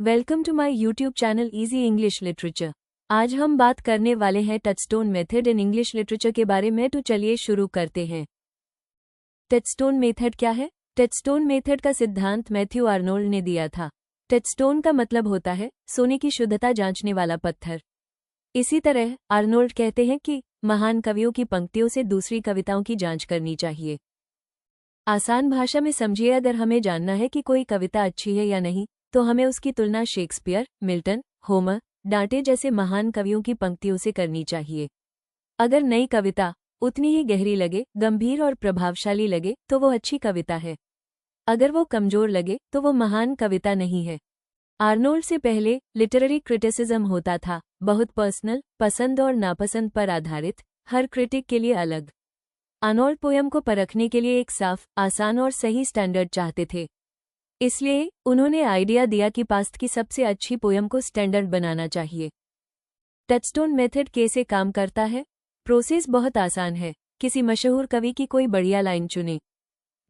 Welcome to my YouTube channel easy English literature. आज हम बात करने वाले हैं touchstone method in English literature के बारे में, तो चलिए शुरू करते हैं। टचस्टोन मेथड क्या है? टचस्टोन मेथड का सिद्धांत मैथ्यू आर्नोल्ड ने दिया था। टचस्टोन का मतलब होता है सोने की शुद्धता जांचने वाला पत्थर। इसी तरह आर्नोल्ड कहते हैं कि महान कवियों की पंक्तियों से दूसरी कविताओं की जांच करनी चाहिए। आसान भाषा में समझिए, अगर हमें जानना है कि कोई कविता अच्छी है या नहीं, तो हमें उसकी तुलना शेक्सपियर, मिल्टन, होमर, डांटे जैसे महान कवियों की पंक्तियों से करनी चाहिए। अगर नई कविता उतनी ही गहरी लगे, गंभीर और प्रभावशाली लगे, तो वो अच्छी कविता है। अगर वो कमजोर लगे तो वो महान कविता नहीं है। आर्नोल्ड से पहले लिटरेरी क्रिटिसिज्म होता था, बहुत पर्सनल, पसंद और नापसंद पर आधारित, हर क्रिटिक के लिए अलग। आर्नोल्ड पोयम को परखने के लिए एक साफ, आसान और सही स्टैंडर्ड चाहते थे। इसलिए उन्होंने आइडिया दिया कि पास्ट की सबसे अच्छी पोयम को स्टैंडर्ड बनाना चाहिए। टचस्टोन मेथड कैसे काम करता है? प्रोसेस बहुत आसान है। किसी मशहूर कवि की कोई बढ़िया लाइन चुनें।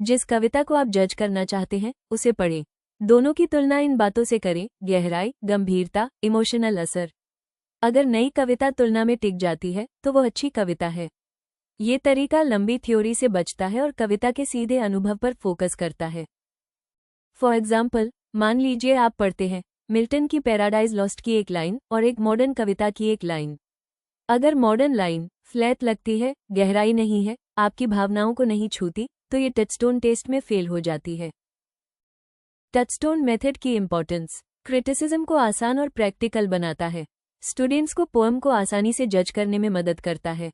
जिस कविता को आप जज करना चाहते हैं उसे पढ़ें। दोनों की तुलना इन बातों से करें: गहराई, गंभीरता, इमोशनल असर। अगर नई कविता तुलना में टिक जाती है तो वो अच्छी कविता है। ये तरीका लंबी थ्योरी से बचता है और कविता के सीधे अनुभव पर फोकस करता है। फॉर एग्जाम्पल, मान लीजिए आप पढ़ते हैं मिल्टन की पैराडाइज लॉस्ट की एक लाइन और एक मॉडर्न कविता की एक लाइन। अगर मॉडर्न लाइन फ्लैट लगती है, गहराई नहीं है, आपकी भावनाओं को नहीं छूती, तो ये टचस्टोन टेस्ट में फेल हो जाती है। टचस्टोन मेथड की इंपॉर्टेंस: क्रिटिसिज्म को आसान और प्रैक्टिकल बनाता है। स्टूडेंट्स को पोएम को आसानी से जज करने में मदद करता है।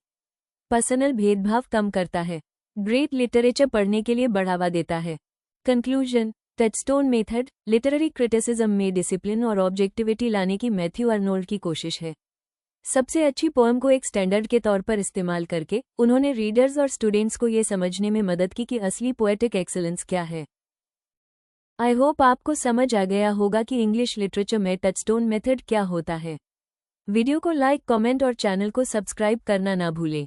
पर्सनल भेदभाव कम करता है। ग्रेट लिटरेचर पढ़ने के लिए बढ़ावा देता है। Conclusion: touchstone method literary criticism में डिसिप्लिन और ऑब्जेक्टिविटी लाने की मैथ्यू आर्नोल्ड की कोशिश है। सबसे अच्छी पोएम को एक स्टैंडर्ड के तौर पर इस्तेमाल करके उन्होंने रीडर्स और स्टूडेंट्स को ये समझने में मदद की कि असली पोएटिक एक्सीलेंस क्या है। आई होप आपको समझ आ गया होगा कि इंग्लिश लिटरेचर में टचस्टोन मेथड क्या होता है। वीडियो को लाइक, कमेंट और चैनल को सब्सक्राइब करना ना भूलें।